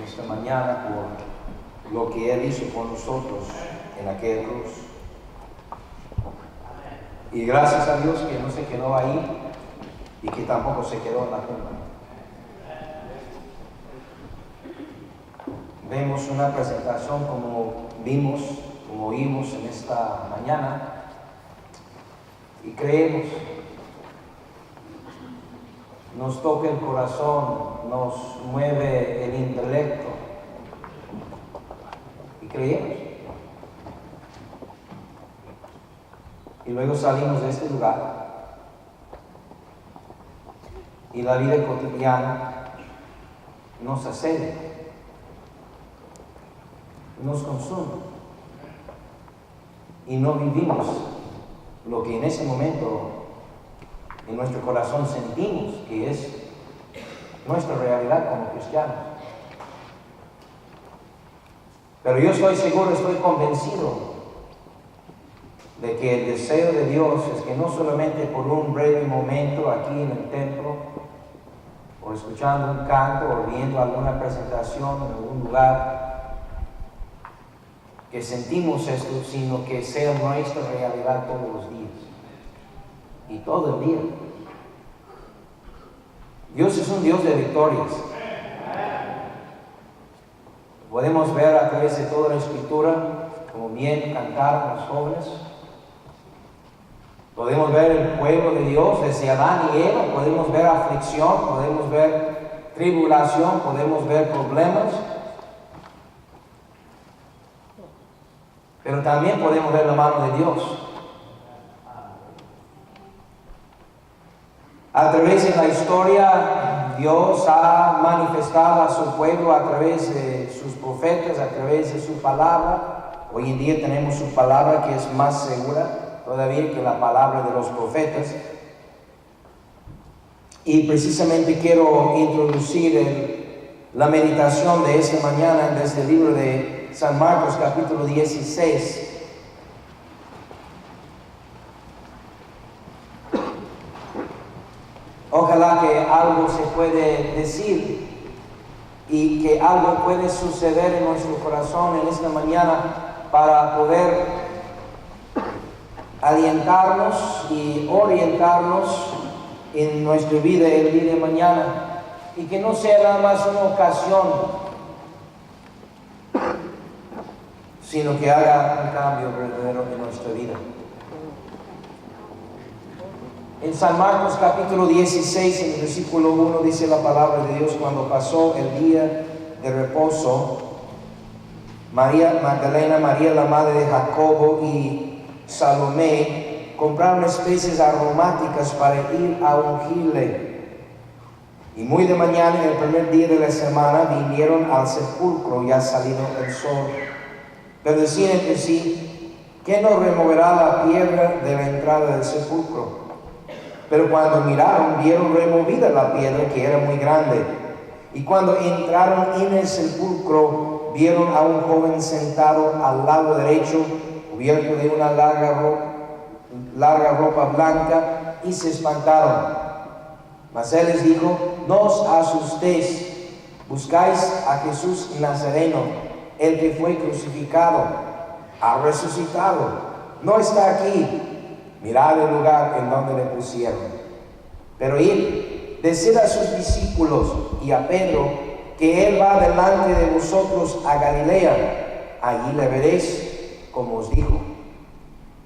esta mañana por lo que Él hizo por nosotros en aquella cruz. Y gracias a Dios que no se quedó ahí y que tampoco se quedó en la tumba. Vemos una presentación como vimos, como oímos en esta mañana, y creemos. Nos toca el corazón, nos mueve el intelecto y creemos. Y luego salimos de este lugar y la vida cotidiana nos asedia, nos consume y no vivimos lo que en ese momento en nuestro corazón sentimos que es nuestra realidad como cristianos. Pero yo estoy seguro, estoy convencido de que el deseo de Dios es que no solamente por un breve momento aquí en el templo, o escuchando un canto, o viendo alguna presentación en algún lugar, que sentimos esto, sino que sea nuestra realidad todos los días. Y todo el día. Dios es un Dios de victorias. Podemos ver a través de toda la Escritura, como bien cantaron los jóvenes. Podemos ver el pueblo de Dios desde Adán y Eva. Podemos ver aflicción, podemos ver tribulación, podemos ver problemas. Pero también podemos ver la mano de Dios. A través de la historia, Dios ha manifestado a su pueblo a través de sus profetas, a través de su palabra. Hoy en día tenemos su palabra que es más segura todavía que la palabra de los profetas. Y precisamente quiero introducir la meditación de esta mañana desde el libro de San Marcos, capítulo 16. Ojalá que algo se puede decir y que algo puede suceder en nuestro corazón en esta mañana para poder alientarnos y orientarnos en nuestra vida el día de mañana, y que no sea nada más una ocasión, sino que haga un cambio verdadero en nuestra vida. En San Marcos capítulo 16, en el versículo 1, dice la palabra de Dios: cuando pasó el día de reposo, María Magdalena, María la madre de Jacobo y Salomé compraron especies aromáticas para ir a ungirle. Y muy de mañana, en el primer día de la semana, vinieron al sepulcro ya salido el sol. Pero decían entre sí: ¿quién nos removerá la piedra de la entrada del sepulcro? Pero cuando miraron, vieron removida la piedra, que era muy grande. Y cuando entraron en el sepulcro, vieron a un joven sentado al lado derecho, cubierto de una larga ropa blanca, y se espantaron. Mas él les dijo: no os asustéis, buscáis a Jesús Nazareno, el que fue crucificado. Ha resucitado, no está aquí. Mirad el lugar en donde le pusieron. Pero id, decid a sus discípulos y a Pedro que él va delante de vosotros a Galilea. Allí le veréis, como os dijo.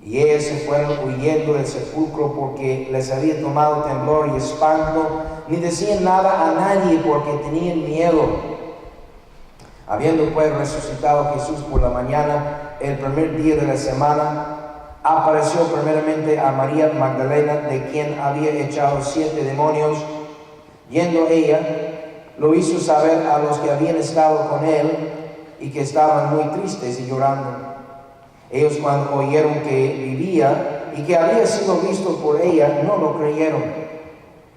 Y ellos se fueron huyendo del sepulcro, porque les había tomado temblor y espanto. Ni decían nada a nadie, porque tenían miedo. Habiendo pues resucitado Jesús por la mañana, el primer día de la semana, apareció primeramente a María Magdalena, de quien había echado 7 demonios. Yendo ella, lo hizo saber a los que habían estado con él, y que estaban muy tristes y llorando. Ellos, cuando oyeron que vivía y que había sido visto por ella, no lo creyeron.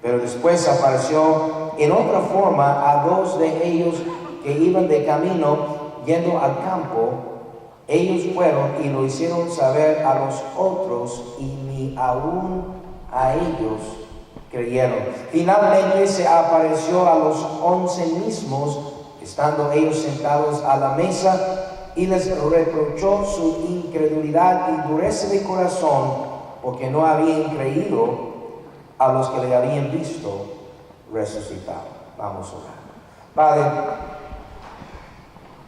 Pero después apareció en otra forma a 2 de ellos que iban de camino yendo al campo. Ellos fueron y lo hicieron saber a los otros, y ni aún a ellos creyeron. Finalmente se apareció a los 11 mismos estando ellos sentados a la mesa, y les reprochó su incredulidad y dureza de corazón, porque no habían creído a los que le habían visto resucitado. Vamos a orar. Padre,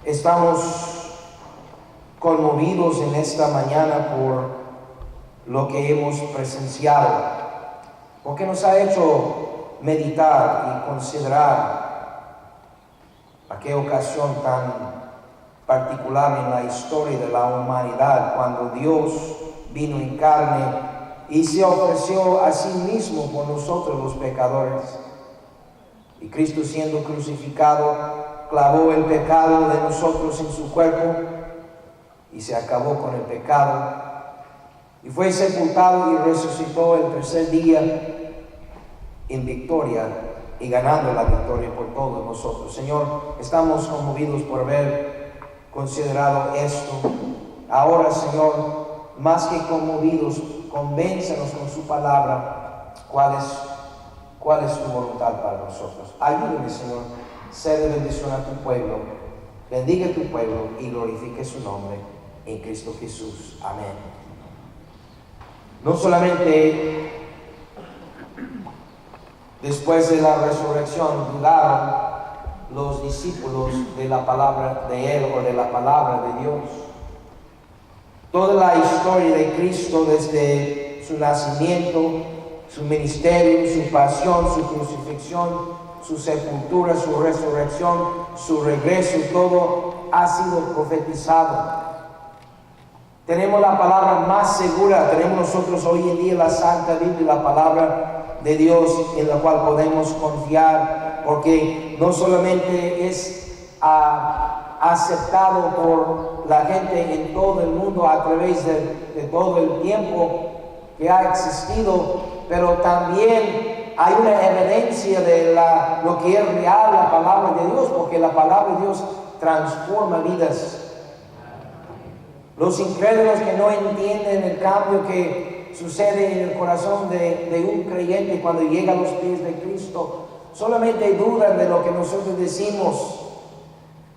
estamos conmovidos en esta mañana por lo que hemos presenciado, porque nos ha hecho meditar y considerar aquella ocasión tan particular en la historia de la humanidad, cuando Dios vino en carne y se ofreció a sí mismo por nosotros los pecadores. Y Cristo, siendo crucificado, clavó el pecado de nosotros en su cuerpo y se acabó con el pecado, y fue sepultado y resucitó el tercer día en victoria y ganando la victoria por todos nosotros. Señor, estamos conmovidos por haber considerado esto. Ahora, Señor, más que conmovidos, convéncenos con su palabra cuál es tu voluntad para nosotros. Ayúdame, Señor, sé de bendición a tu pueblo, bendiga a tu pueblo y glorifique su nombre en Cristo Jesús. Amén. No solamente después de la resurrección dudaron los discípulos de la palabra de Él o de la palabra de Dios. Toda la historia de Cristo, desde su nacimiento, su ministerio, su pasión, su crucifixión, su sepultura, su resurrección, su regreso, todo ha sido profetizado. Tenemos la palabra más segura, tenemos nosotros hoy en día la Santa Biblia, la palabra de Dios en la cual podemos confiar, porque no solamente es aceptado por la gente en todo el mundo a través de todo el tiempo que ha existido, pero también hay una evidencia de lo que es real, la palabra de Dios, porque la palabra de Dios transforma vidas. Los incrédulos que no entienden el cambio que sucede en el corazón de un creyente cuando llega a los pies de Cristo, solamente dudan de lo que nosotros decimos.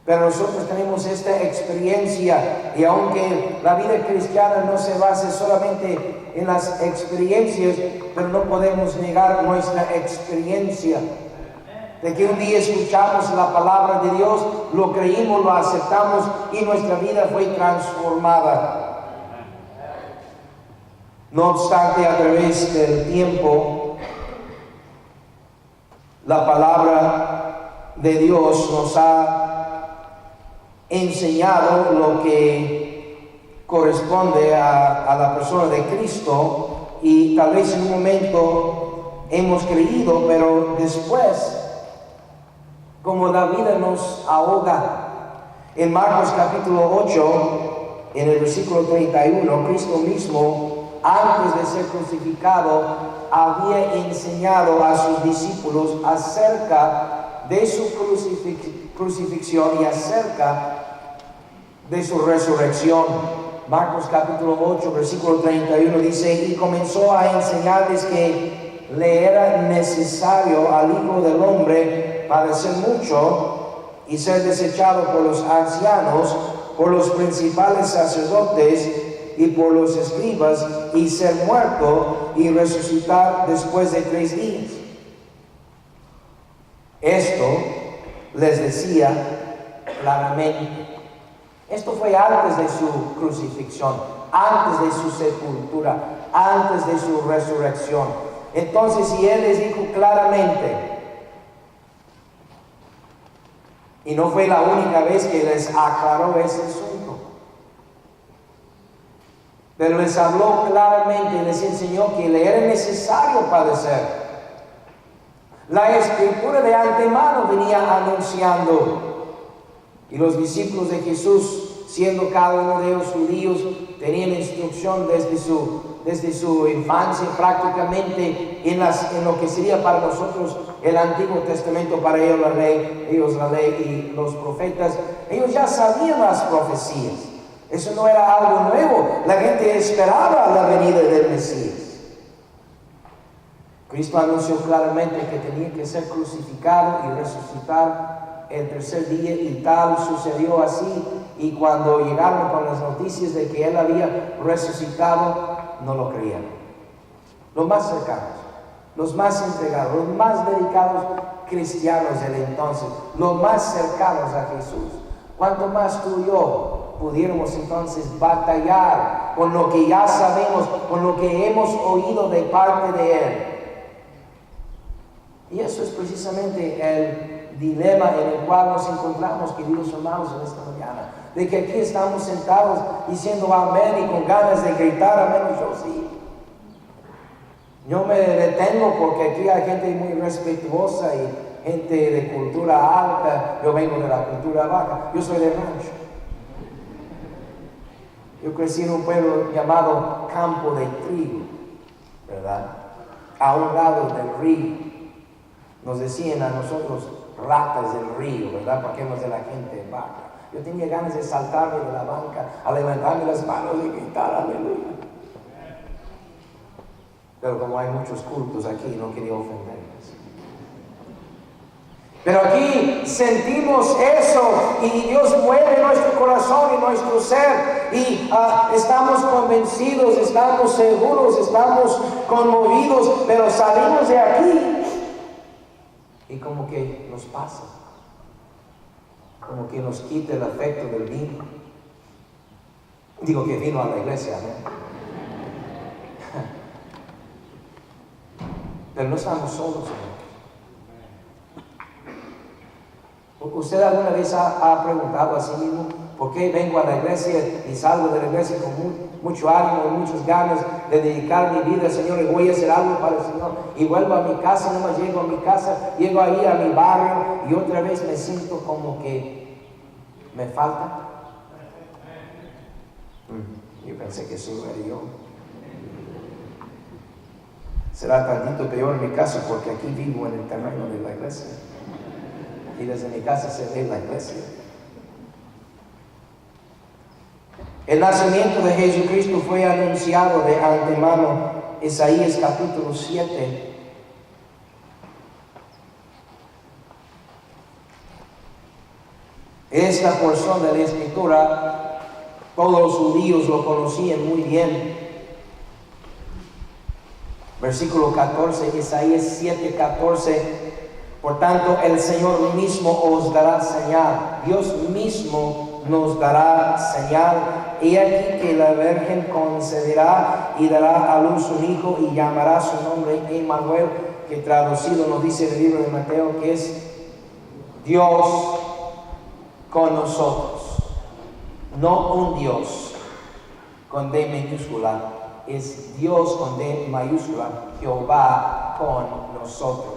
Pero nosotros tenemos esta experiencia, y aunque la vida cristiana no se base solamente en las experiencias, pero no podemos negar nuestra experiencia de que un día escuchamos la palabra de Dios, lo creímos, lo aceptamos y nuestra vida fue transformada. No obstante, a través del tiempo, la palabra de Dios nos ha enseñado lo que corresponde a la persona de Cristo, y tal vez en un momento hemos creído, pero después, como la vida nos ahoga. En Marcos capítulo 8, en el versículo 31, Cristo mismo, antes de ser crucificado, había enseñado a sus discípulos acerca de su crucifixión y acerca de su resurrección. Marcos capítulo 8, versículo 31 dice: y comenzó a enseñarles que le era necesario al Hijo del Hombre padecer mucho y ser desechado por los ancianos, por los principales sacerdotes y por los escribas, y ser muerto y resucitar después de 3 días. Esto les decía claramente. Esto fue antes de su crucifixión, antes de su sepultura, antes de su resurrección. Entonces, si Él les dijo claramente, y no fue la única vez que les aclaró ese asunto, pero les habló claramente y les enseñó que le era necesario padecer. La Escritura de antemano venía anunciando, y los discípulos de Jesús, siendo cada uno de ellos judíos, tenían instrucción desde su infancia prácticamente en lo que sería para nosotros el Antiguo Testamento, para ellos la ley y los profetas. Ellos ya sabían las profecías. Eso no era algo nuevo. La gente esperaba la venida del Mesías. Cristo anunció claramente que tenía que ser crucificado y resucitar el tercer día y tal sucedió así. Y cuando llegaron con las noticias de que él había resucitado, no lo creían. Los más cercanos, los más entregados, los más dedicados cristianos del entonces, los más cercanos a Jesús. ¿Cuánto más tú y yo pudiéramos entonces batallar con lo que ya sabemos, con lo que hemos oído de parte de Él? Y eso es precisamente el dilema en el cual nos encontramos, queridos hermanos, en esta mañana. De que aquí estamos sentados diciendo amén y con ganas de gritar amén, yo sí. Yo me detengo porque aquí hay gente muy respetuosa y gente de cultura alta. Yo vengo de la cultura baja. Yo soy de rancho. Yo crecí en un pueblo llamado Campo de Trigo, ¿verdad? A un lado del río. Nos decían a nosotros ratas del río, ¿verdad? Porque éramos de la gente baja. Yo tenía ganas de saltarme de la banca, a levantarme las manos y gritar aleluya. Pero como hay muchos cultos aquí, no quería ofenderles. Pero aquí sentimos eso y Dios mueve nuestro corazón y nuestro ser y estamos convencidos, estamos seguros, estamos conmovidos, pero salimos de aquí y como que nos pasa, como que nos quita el afecto del vino. Digo que vino a la iglesia, ¿no? Pero no estamos solos, hermanos. ¿Usted alguna vez ha preguntado a sí mismo por qué vengo a la iglesia y salgo de la iglesia con mucho ánimo y muchas ganas de dedicar mi vida al Señor y voy a hacer algo para el Señor y vuelvo a mi casa, no más llego a mi casa, llego ahí a mi barrio y otra vez me siento como que me falta? Yo pensé que eso era yo. Será tantito peor en mi caso porque aquí vivo en el terreno de la iglesia y desde mi casa se ve la iglesia. El nacimiento de Jesucristo fue anunciado de antemano. Isaías capítulo 7. Esta porción de la escritura, todos los judíos lo conocían muy bien. Versículo 14, Isaías 7, 14. Por tanto, el Señor mismo os dará señal. Dios mismo nos dará señal. He aquí que la Virgen concebirá y dará a luz un hijo y llamará su nombre Emmanuel, que traducido nos dice en el libro de Mateo que es Dios con nosotros. No un Dios con D minúscula, es Dios con D mayúscula, Jehová con nosotros.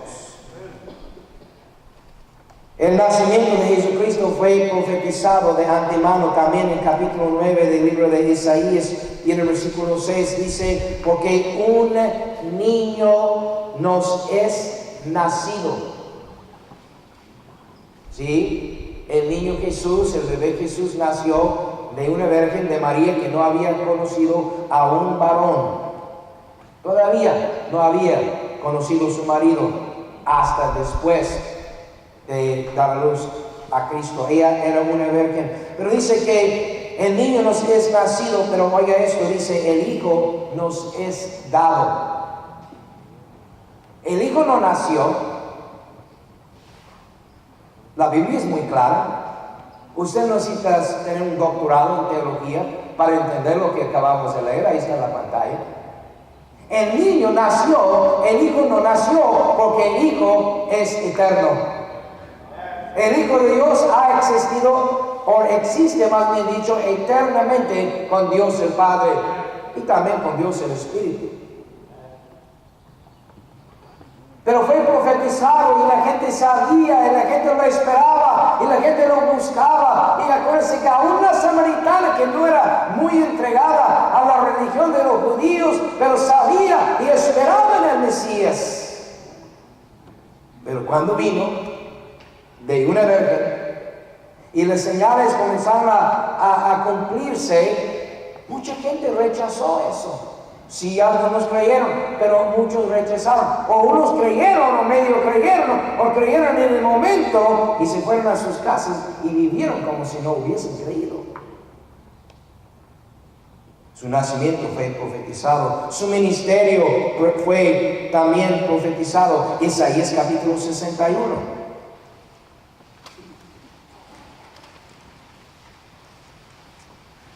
El nacimiento de Jesucristo fue profetizado de antemano también en capítulo 9 del libro de Isaías y en el versículo 6 dice, porque un niño nos es nacido. ¿Sí? El niño Jesús, el bebé Jesús nació de una virgen, de María, que no había conocido a un varón. Todavía no había conocido a su marido hasta después de dar a luz a Cristo. Ella era una virgen. Pero dice que el niño nos es nacido, pero oiga esto, dice, el hijo nos es dado. El hijo no nació. La Biblia es muy clara. Usted no necesita tener un doctorado en teología para entender lo que acabamos de leer. Ahí está en la pantalla. El niño nació, el hijo no nació, porque el hijo es eterno. El Hijo de Dios ha existido, o existe más bien dicho, eternamente con Dios el Padre y también con Dios el Espíritu. Pero fue profetizado y la gente sabía, y la gente lo esperaba, y la gente lo buscaba. Y acuérdense que aún la samaritana, que no era muy entregada a la religión de los judíos, pero sabía y esperaba en el Mesías. Pero cuando vino de una virgen y las señales comenzaron a cumplirse, mucha gente rechazó eso. Sí, algunos creyeron, pero muchos rechazaron. O unos creyeron, o medio creyeron, o creyeron en el momento y se fueron a sus casas y vivieron como si no hubiesen creído. Su nacimiento fue profetizado, su ministerio fue también profetizado. Isaías capítulo 61.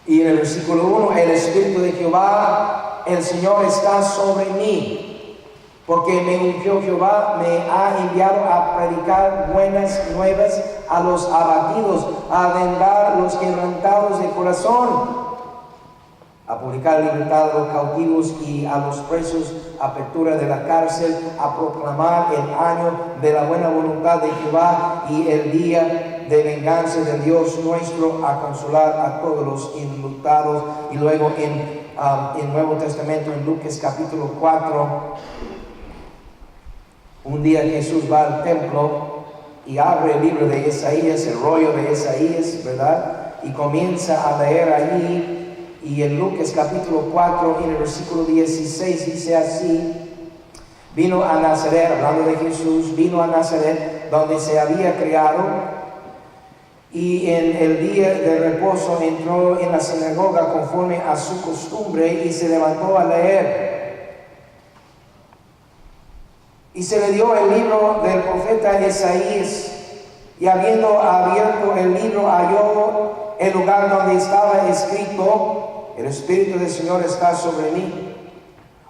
Y en el versículo 1, el Espíritu de Jehová, el Señor está sobre mí, porque me ungió Jehová, me ha enviado a predicar buenas nuevas a los abatidos, a vendar los quebrantados de corazón, a publicar libertad a los cautivos y a los presos, apertura de la cárcel, a proclamar el año de la buena voluntad de Jehová y el día de venganza de Dios nuestro, a consolar a todos los enlutados. Y luego en el Nuevo Testamento, en Lucas capítulo 4, un día Jesús va al templo y abre el libro de Isaías, el rollo de Isaías, ¿verdad? Y comienza a leer allí. Y en Lucas capítulo 4, en el versículo 16, dice así: vino a Nazaret, hablando de Jesús, vino a Nazaret, donde se había criado, y en el día de reposo entró en la sinagoga conforme a su costumbre, y se levantó a leer. Y se le dio el libro del profeta Isaías, y habiendo abierto el libro, halló el lugar donde estaba escrito: el Espíritu del Señor está sobre mí,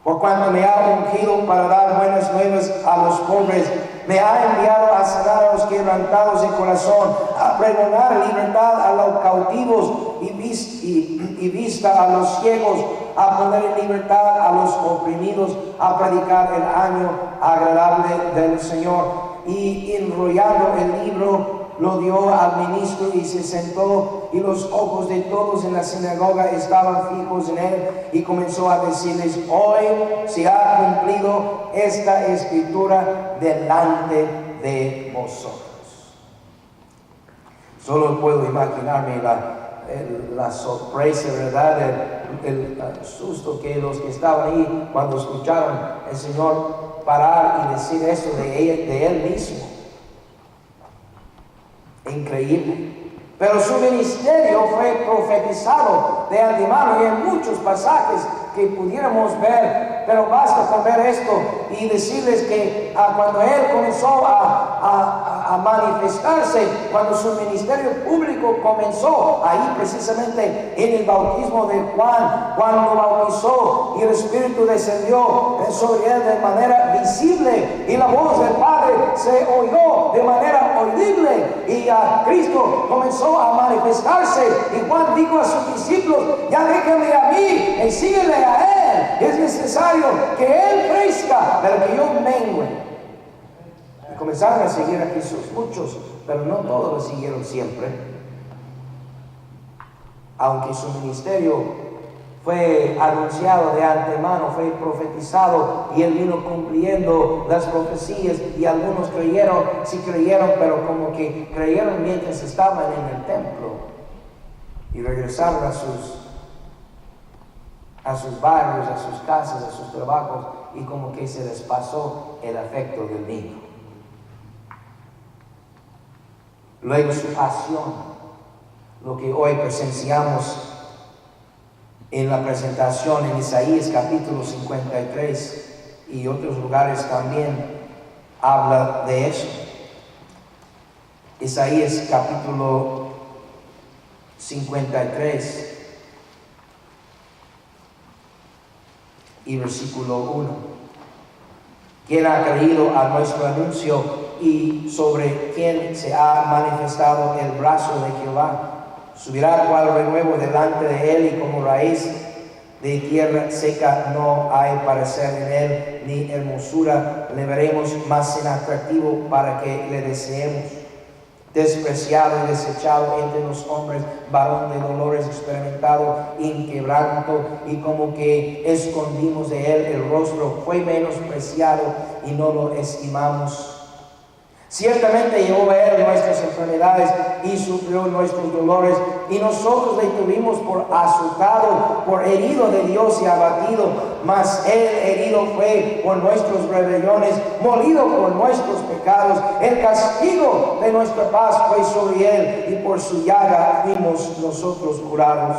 por cuanto me ha ungido para dar buenas nuevas a los pobres, me ha enviado a sanar a los quebrantados de corazón, a pregonar libertad a los cautivos y vista a los ciegos, a poner en libertad a los oprimidos, a predicar el año agradable del Señor. Y enrollando el libro, lo dio al ministro y se sentó, y los ojos de todos en la sinagoga estaban fijos en él, y comenzó a decirles: hoy se ha cumplido esta escritura delante de vosotros. Solo puedo imaginarme la sorpresa, ¿verdad? El susto que los que estaban ahí cuando escucharon al Señor parar y decir eso de él mismo. Increíble. Pero su ministerio fue profetizado de antemano, y en muchos pasajes que pudiéramos ver, pero basta con ver esto y decirles que cuando él comenzó a manifestarse, cuando su ministerio público comenzó, ahí precisamente en el bautismo de Juan, cuando bautizó y el Espíritu descendió sobre él de manera visible, y la voz del Padre se oyó de manera audible, y a Cristo comenzó a manifestarse, y Juan dijo a sus discípulos: ya déjenme a mí y síguele a él, es necesario que él crezca, pero que yo mengue. Y comenzaron a seguir a Jesús, muchos, pero no todos lo siguieron siempre, aunque su ministerio fue anunciado de antemano, fue profetizado, y él vino cumpliendo las profecías. Y algunos creyeron, sí creyeron, pero como que creyeron mientras estaban en el templo, y regresaron a sus barrios, a sus casas, a sus trabajos, y como que se les pasó el afecto del niño. Luego su pasión, lo que hoy presenciamos en la presentación en Isaías capítulo 53 y otros lugares también habla de eso. Isaías capítulo 53 y versículo 1. ¿Quién ha creído a nuestro anuncio, y sobre quién se ha manifestado el brazo de Jehová? Subirá cual renuevo delante de él, y como raíz de tierra seca no hay parecer en él, ni hermosura le veremos más en atractivo para que le deseemos. Despreciado y desechado entre los hombres, varón de dolores, experimentado en quebranto, y como que escondimos de él el rostro, fue menospreciado y no lo estimamos. Ciertamente llevó él nuestras enfermedades y sufrió nuestros dolores, y nosotros le tuvimos por azotado, por herido de Dios y abatido. Mas él herido fue por nuestras rebeliones, molido por nuestros pecados. El castigo de nuestra paz fue sobre él, y por su llaga fuimos nosotros curados.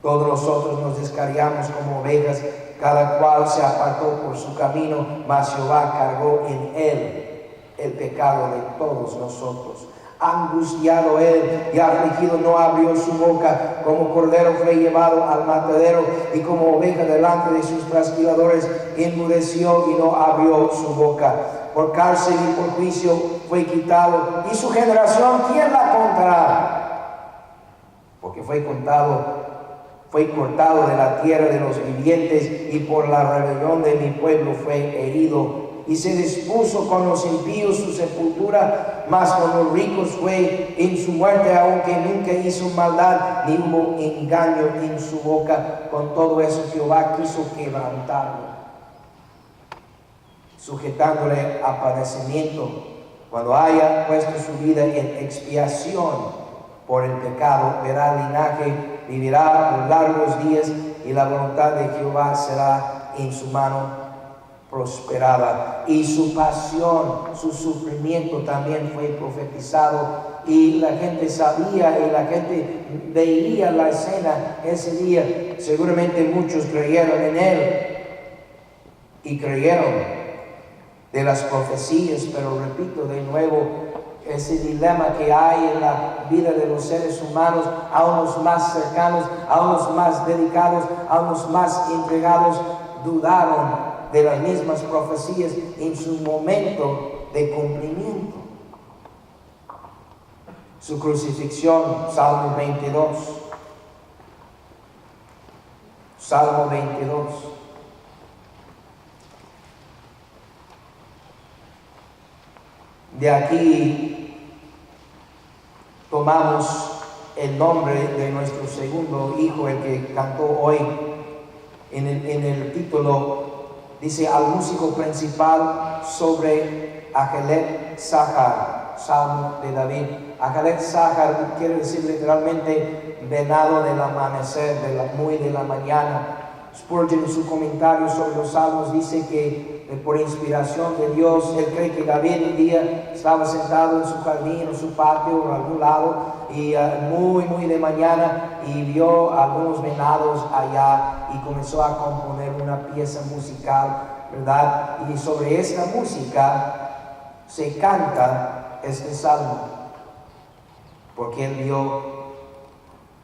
Todos nosotros nos descarriamos como ovejas, cada cual se apartó por su camino, mas Jehová cargó en él el pecado de todos nosotros. Angustiado él y afligido, no abrió su boca. Como cordero fue llevado al matadero, y como oveja delante de sus trasquiladores enmudeció y no abrió su boca. Por cárcel y por juicio fue quitado, y su generación, ¿quién la contará? Porque fue cortado de la tierra de los vivientes, y por la rebelión de mi pueblo fue herido. Y se dispuso con los impíos su sepultura, mas con los ricos fue en su muerte, aunque nunca hizo maldad, ni hubo engaño en su boca. Con todo eso Jehová quiso quebrantarlo, sujetándole a padecimiento, cuando haya puesto su vida en expiación por el pecado. Verá el linaje, vivirá por largos días, y la voluntad de Jehová será en su mano prosperada. Y su pasión, su sufrimiento también fue profetizado, y la gente sabía, y la gente veía la escena ese día. Seguramente muchos creyeron en él y creyeron de las profecías, pero repito de nuevo, ese dilema que hay en la vida de los seres humanos, a unos más cercanos, a unos más dedicados, a unos más entregados, dudaron de las mismas profecías en su momento de cumplimiento. Su crucifixión, Salmo 22. Salmo 22. De aquí tomamos el nombre de nuestro segundo hijo, el que cantó hoy. En el título dice: al músico principal sobre Ajelet Zahar, Salmo de David. Ajelet Zahar quiere decir literalmente venado del amanecer, muy de la mañana. Spurgeon, en su comentario sobre los salmos, dice que por inspiración de Dios, él cree que David un día estaba sentado en su jardín o su patio o en algún lado, y muy de mañana, y vio algunos venados allá, y comenzó a componer una pieza musical, ¿verdad? Y sobre esta música se canta este salmo, porque él vio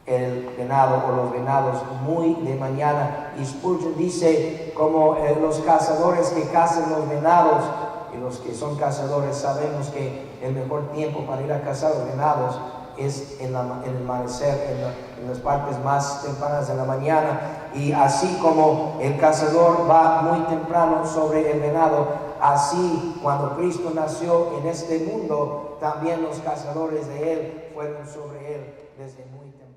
el venado o los venados muy de mañana. Y Spurgeon dice, como los cazadores que cazan los venados, y los que son cazadores sabemos que el mejor tiempo para ir a cazar los venados es en el amanecer, en las partes más tempranas de la mañana. Y así como el cazador va muy temprano sobre el venado, así cuando Cristo nació en este mundo, también los cazadores de él fueron sobre él desde muy temprano.